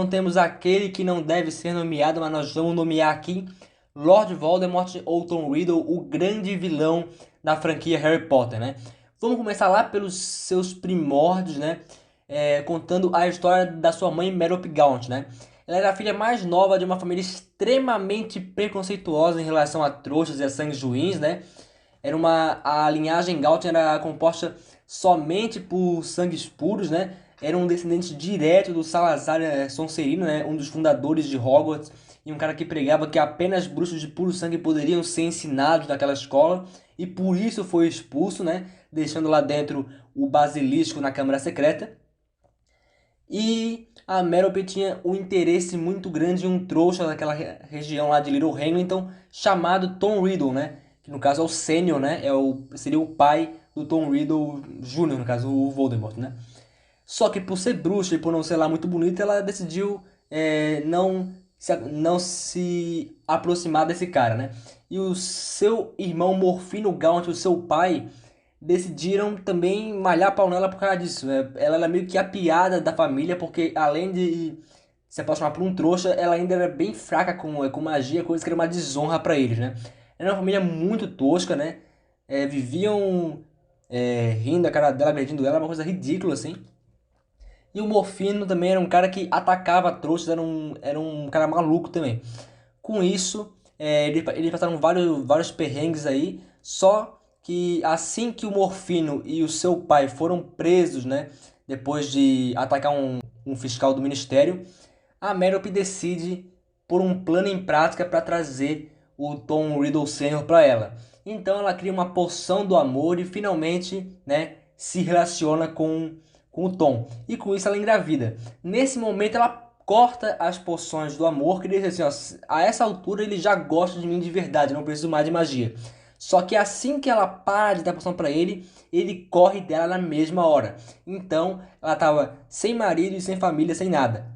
continuação temos aquele que não deve ser nomeado, mas nós vamos nomear aqui Lord Voldemort ou Tom Riddle, o grande vilão da franquia Harry Potter, né? Vamos começar lá pelos seus primórdios, né? Contando a história da sua mãe, Merope Gaunt, né? Ela era a filha mais nova de uma família extremamente preconceituosa em relação a trouxas e a sangues ruins, né? A linhagem Gaunt era composta somente por sangues puros, né? Era um descendente direto do Salazar Sonserino, né? Um dos fundadores de Hogwarts e um cara que pregava que apenas bruxos de puro sangue poderiam ser ensinados naquela escola e por isso foi expulso, né? Deixando lá dentro o basilisco na Câmara Secreta. E a Merope tinha um interesse muito grande em um trouxa daquela região lá de Little Hamilton chamado Tom Riddle, né? Que no caso é o sênior, né? Seria o pai do Tom Riddle Jr., no caso o Voldemort, né? Só que por ser bruxa e por não ser lá muito bonita, ela decidiu não se aproximar desse cara, né? E o seu irmão Morfino Gaunt, o seu pai, decidiram também malhar pau nela por causa disso. Ela era meio que a piada da família, porque além de se apaixonar por um trouxa, ela ainda era bem fraca com magia, coisa que era uma desonra pra eles, né? Era uma família muito tosca, né? Viviam rindo da cara dela, agredindo ela, uma coisa ridícula, assim. E o Morfino também era um cara que atacava trouxas, era um cara maluco também. Com isso, eles passaram vários perrengues aí, só que assim que o Morfino e o seu pai foram presos, né, depois de atacar um fiscal do ministério, a Merope decide pôr um plano em prática para trazer o Tom Riddle Sr. para ela. Então ela cria uma poção do amor e finalmente, né, se relaciona com o Tom. E com isso ela engravida. Nesse momento ela corta as poções do amor, que diz assim, ó, a essa altura ele já gosta de mim de verdade, não preciso mais de magia. Só que assim que ela para de dar poção para ele, ele corre dela na mesma hora. Então ela estava sem marido e sem família, sem nada.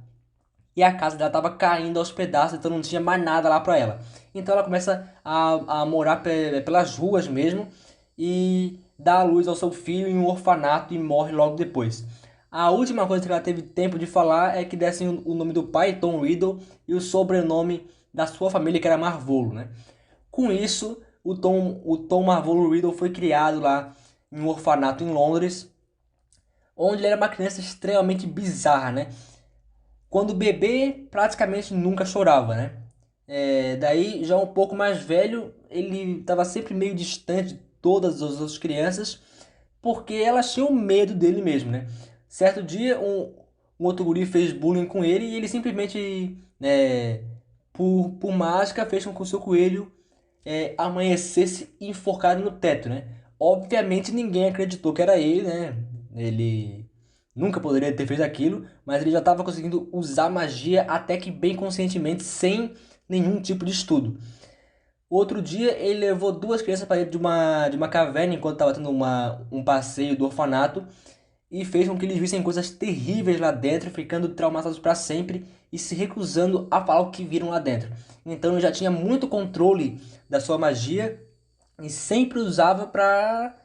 E a casa dela estava caindo aos pedaços, então não tinha mais nada lá para ela. Então ela começa a morar pelas ruas mesmo e dá a luz ao seu filho em um orfanato e morre logo depois. A última coisa que ela teve tempo de falar é que dessem o nome do pai, Tom Riddle, e o sobrenome da sua família, que era Marvolo, né? Com isso, o Tom Marvolo Riddle foi criado lá em um orfanato em Londres, onde ele era uma criança extremamente bizarra, né? Quando bebê, praticamente nunca chorava, né? Daí, já um pouco mais velho, ele estava sempre meio distante de todas as outras crianças, porque elas tinham medo dele mesmo, né? Certo dia, um outro guri fez bullying com ele e ele simplesmente, por mágica, fez com que o seu coelho amanhecesse enforcado no teto, né? Obviamente ninguém acreditou que era ele, né? Ele nunca poderia ter feito aquilo, mas ele já estava conseguindo usar magia até que bem conscientemente, sem nenhum tipo de estudo. Outro dia ele levou duas crianças para dentro de uma caverna enquanto estava tendo um passeio do orfanato e fez com que eles vissem coisas terríveis lá dentro, ficando traumatizados para sempre e se recusando a falar o que viram lá dentro. Então ele já tinha muito controle da sua magia e sempre usava para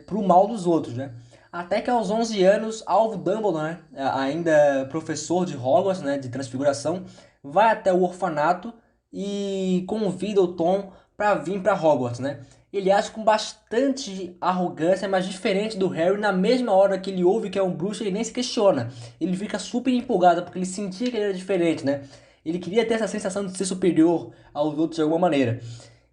pro mal dos outros, né? Até que aos 11 anos, Alvo Dumbledore, né, ainda professor de Hogwarts, né, de transfiguração, vai até o orfanato e convida o Tom para vir para Hogwarts, né? Ele age com bastante arrogância, mas diferente do Harry, na mesma hora que ele ouve que é um bruxo, ele nem se questiona. Ele fica super empolgado, porque ele sentia que ele era diferente, né? Ele queria ter essa sensação de ser superior aos outros de alguma maneira.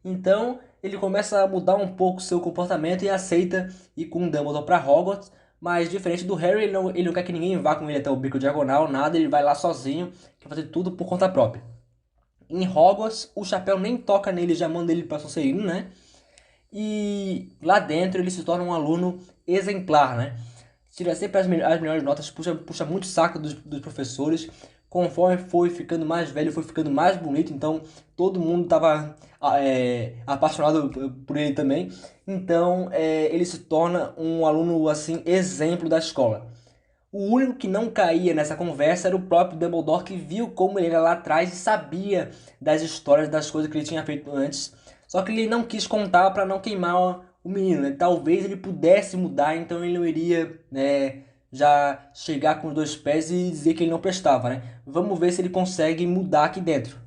Então, ele começa a mudar um pouco seu comportamento e aceita ir com Dumbledore para Hogwarts, mas diferente do Harry, ele não quer que ninguém vá com ele até o Beco Diagonal, nada, ele vai lá sozinho, quer fazer tudo por conta própria. Em Hogwarts, o Chapéu nem toca nele, já manda ele para Sonserino, né? E lá dentro ele se torna um aluno exemplar, né? Tira sempre as melhores notas, puxa muito saco dos professores. Conforme foi ficando mais velho, foi ficando mais bonito, então todo mundo estava apaixonado por ele também. Então ele se torna um aluno assim exemplo da escola. O único que não caía nessa conversa era o próprio Dumbledore, que viu como ele era lá atrás e sabia das histórias, das coisas que ele tinha feito antes. Só que ele não quis contar para não queimar o menino, né? Talvez ele pudesse mudar, então ele não iria, né, já chegar com os dois pés e dizer que ele não prestava, né? Vamos ver se ele consegue mudar aqui dentro.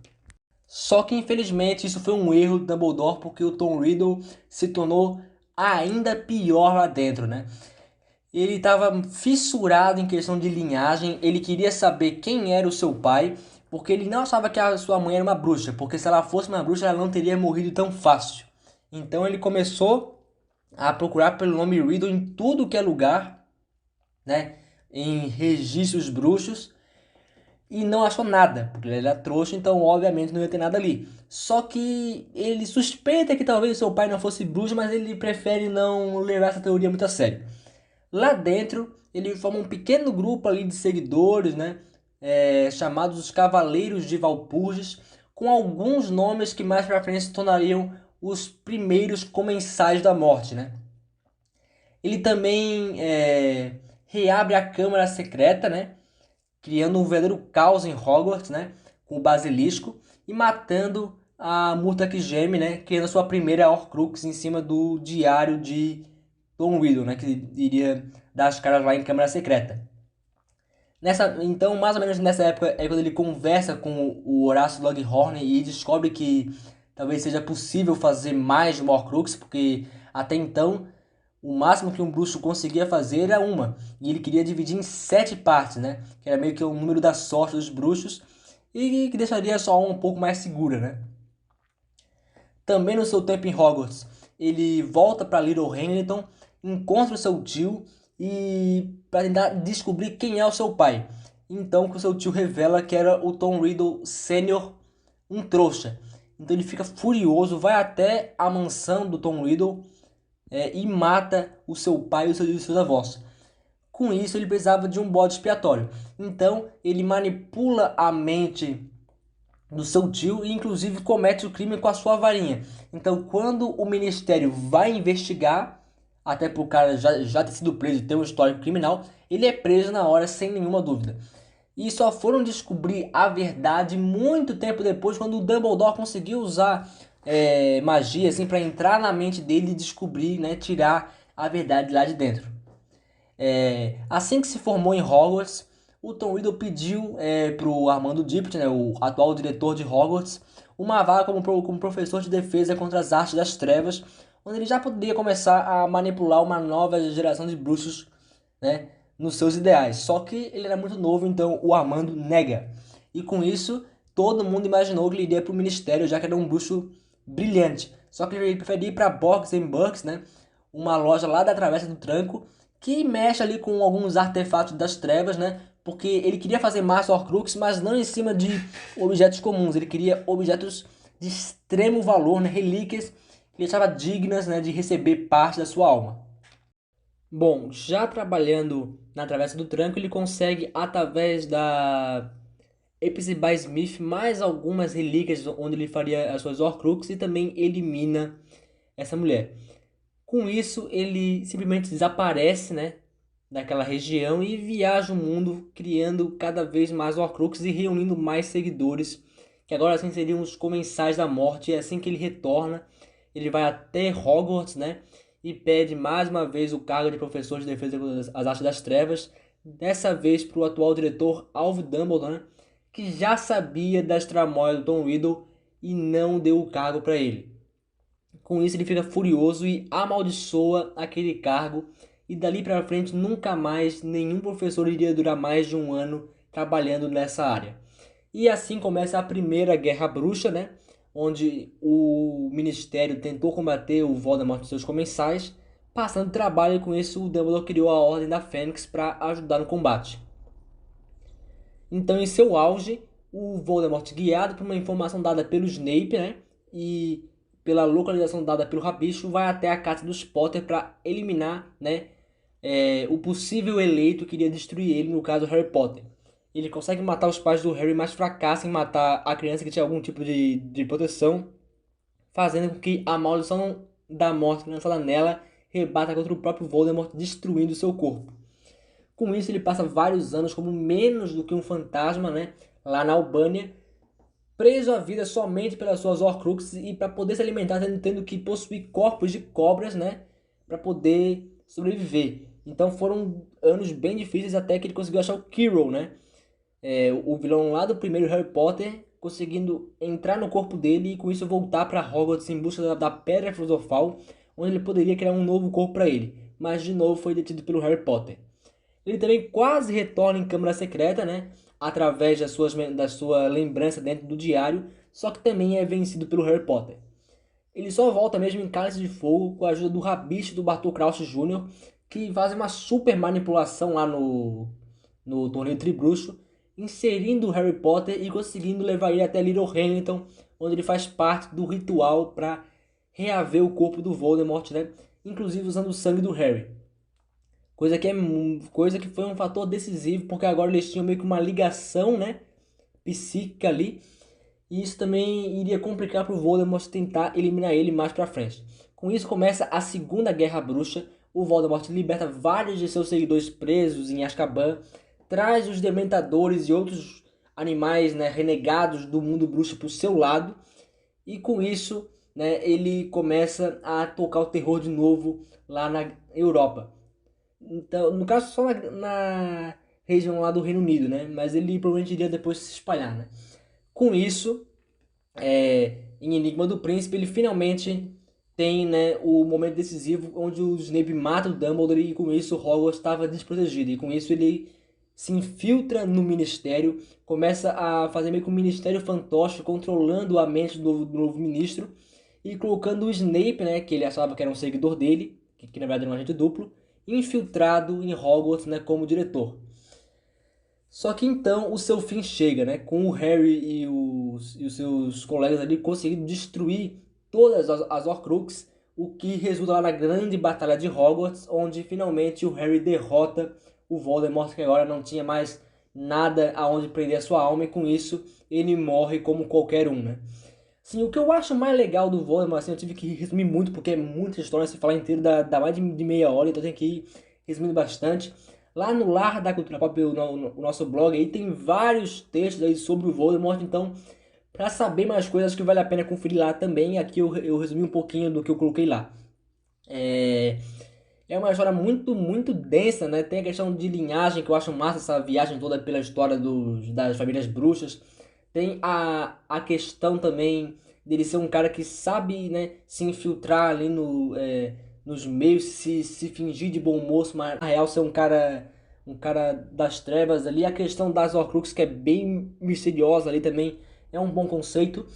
Só que infelizmente isso foi um erro do Dumbledore, porque o Tom Riddle se tornou ainda pior lá dentro, né? Ele estava fissurado em questão de linhagem, ele queria saber quem era o seu pai, porque ele não achava que a sua mãe era uma bruxa, porque se ela fosse uma bruxa ela não teria morrido tão fácil. Então ele começou a procurar pelo nome Riddle em tudo que é lugar, né? Em registros bruxos, e não achou nada, porque ele era trouxa, então obviamente não ia ter nada ali. Só que ele suspeita que talvez seu pai não fosse bruxo, mas ele prefere não levar essa teoria muito a sério. Lá dentro, ele forma um pequeno grupo ali de seguidores, né? Chamados os Cavaleiros de Valpurgis, com alguns nomes que mais pra frente se tornariam os primeiros Comensais da Morte, né? Ele também reabre a Câmara Secreta, né? Criando um verdadeiro caos em Hogwarts, né? Com o Basilisco e matando a Murta Geme, né? Criando a sua primeira Horcrux em cima do diário de Tom Riddle, né? Que iria dar as caras lá em Câmara Secreta. Então, mais ou menos nessa época é quando ele conversa com o Horácio Slughorn e descobre que talvez seja possível fazer mais de uma Horcrux, porque até então o máximo que um bruxo conseguia fazer era uma. E ele queria dividir em 7 partes, né? Que era meio que o número da sorte dos bruxos. E que deixaria só uma um pouco mais segura, né? Também no seu tempo em Hogwarts, ele volta para Little Hamilton, encontra o seu tio e para tentar descobrir quem é o seu pai. Então que o seu tio revela que era o Tom Riddle Sênior, um trouxa. Então ele fica furioso, vai até a mansão do Tom Riddle e mata o seu pai e os seus avós. Com isso, ele precisava de um bode expiatório. Então, ele manipula a mente do seu tio e, inclusive, comete o crime com a sua varinha. Então, quando o ministério vai investigar, até por o cara já ter sido preso e ter um histórico criminal, ele é preso na hora, sem nenhuma dúvida. E só foram descobrir a verdade muito tempo depois, quando o Dumbledore conseguiu usar magia assim, para entrar na mente dele e descobrir, né, tirar a verdade lá de dentro. Assim que se formou em Hogwarts, o Tom Riddle pediu para o Armando Dippet, né, o atual diretor de Hogwarts, uma vaga como professor de defesa contra as artes das trevas, onde ele já poderia começar a manipular uma nova geração de bruxos, né, nos seus ideais. Só que ele era muito novo, então o Armando nega. E com isso, todo mundo imaginou que ele iria para o ministério, já que era um bruxo brilhante. Só que ele preferia ir para Borgs Burkes, né, uma loja lá da Travessa do Tranco, que mexe ali com alguns artefatos das trevas, né? Porque ele queria fazer Master Horcrux, mas não em cima de objetos comuns. Ele queria objetos de extremo valor, né? Relíquias que ele achava dignas, né, de receber parte da sua alma. Bom, já trabalhando na Travessa do Tranco, ele consegue, através da Epsiba Smith, mais algumas relíquias onde ele faria as suas Horcrux e também elimina essa mulher. Com isso, ele simplesmente desaparece, né, daquela região e viaja o mundo, criando cada vez mais Horcruxes e reunindo mais seguidores, que agora assim seriam os Comensais da Morte. E assim que ele retorna, ele vai até Hogwarts, né, e pede mais uma vez o cargo de professor de defesa das artes das trevas, dessa vez para o atual diretor Alvo Dumbledore, né, que já sabia das tramóias do Tom Riddle e não deu o cargo para ele. Com isso ele fica furioso e amaldiçoa aquele cargo, e dali para frente nunca mais nenhum professor iria durar mais de um ano trabalhando nessa área. E assim começa a primeira Guerra Bruxa, né? Onde o Ministério tentou combater o Voldemort e seus comensais, passando trabalho, e com isso o Dumbledore criou a Ordem da Fênix para ajudar no combate. Então, em seu auge, o Voldemort, guiado por uma informação dada pelo Snape, né, e pela localização dada pelo Rabicho, vai até a casa dos Potter para eliminar, né, o possível eleito que iria destruir ele, no caso Harry Potter. Ele consegue matar os pais do Harry, mas fracassa em matar a criança que tinha algum tipo de proteção, fazendo com que a maldição da morte lançada nela rebata contra o próprio Voldemort, destruindo seu corpo. Com isso, ele passa vários anos como menos do que um fantasma, né? Lá na Albânia, preso à vida somente pelas suas Horcruxes e para poder se alimentar, tendo que possuir corpos de cobras, né? Para poder sobreviver. Então foram anos bem difíceis até que ele conseguiu achar o Quirrell, né? O vilão lá do primeiro Harry Potter, conseguindo entrar no corpo dele e com isso voltar para Hogwarts em busca da Pedra Filosofal, onde ele poderia criar um novo corpo para ele. Mas de novo foi detido pelo Harry Potter. Ele também quase retorna em Câmara Secreta, né? Através da sua lembrança dentro do diário, só que também é vencido pelo Harry Potter. Ele só volta mesmo em Cálice de Fogo com a ajuda do Rabicho e do Bartol Crouch Jr., que fazem uma super manipulação lá no torneio Tribruxo, inserindo o Harry Potter e conseguindo levar ele até Little Hamilton, onde ele faz parte do ritual para reaver o corpo do Voldemort, né? Inclusive usando o sangue do Harry. Coisa que foi um fator decisivo, porque agora eles tinham meio que uma ligação, né, psíquica ali, e isso também iria complicar para o Voldemort tentar eliminar ele mais para frente. Com isso começa a Segunda Guerra Bruxa. O Voldemort liberta vários de seus seguidores presos em Azkaban, traz os Dementadores e outros animais, né, renegados do mundo bruxo para o seu lado, e com isso, né, ele começa a tocar o terror de novo lá na Europa. Então, no caso, só na região lá do Reino Unido, né? Mas ele provavelmente iria depois se espalhar, né? Com isso, em Enigma do Príncipe, ele finalmente tem, né, o momento decisivo onde o Snape mata o Dumbledore e com isso Hogwarts estava desprotegido. E com isso ele se infiltra no Ministério, começa a fazer meio que um Ministério fantoche, controlando a mente do novo ministro e colocando o Snape, né, que ele achava que era um seguidor dele, que na verdade era um agente duplo, infiltrado em Hogwarts, né, como diretor. Só que então o seu fim chega, né? Com o Harry e os seus colegas ali conseguindo destruir todas as Horcruxes, o que resulta lá na grande batalha de Hogwarts, onde finalmente o Harry derrota o Voldemort, que agora não tinha mais nada aonde prender a sua alma, e com isso ele morre como qualquer um, né? Sim, o que eu acho mais legal do Voldemort, assim, eu tive que resumir muito, porque é muita história, se falar inteiro dá mais de meia hora, então tem que ir resumindo bastante. Lá no Lar da Cultura Pop, o nosso blog, aí tem vários textos aí sobre o Voldemort, então, para saber mais coisas, acho que vale a pena conferir lá também. Aqui eu resumi um pouquinho do que eu coloquei lá. É, é uma história muito, muito densa, né? Tem a questão de linhagem, que eu acho massa, essa viagem toda pela história das famílias bruxas. Tem a questão também dele ser um cara que sabe, né, se infiltrar ali nos meios, se fingir de bom moço, mas na real ser um cara das trevas ali. A questão das Horcruxes, que é bem misteriosa ali também, é um bom conceito.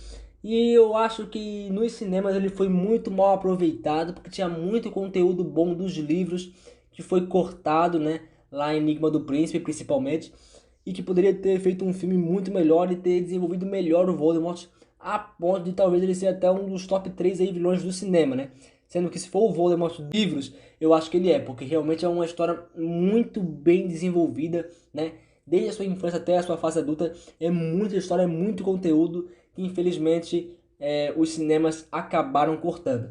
E eu acho que nos cinemas ele foi muito mal aproveitado, porque tinha muito conteúdo bom dos livros que foi cortado, né, lá em Enigma do Príncipe, principalmente, e que poderia ter feito um filme muito melhor e ter desenvolvido melhor o Voldemort, a ponto de talvez ele ser até um dos top 3 aí vilões do cinema, né? Sendo que se for o Voldemort dos livros, eu acho que ele é, porque realmente é uma história muito bem desenvolvida, né? Desde a sua infância até a sua fase adulta, é muita história, é muito conteúdo que infelizmente os cinemas acabaram cortando.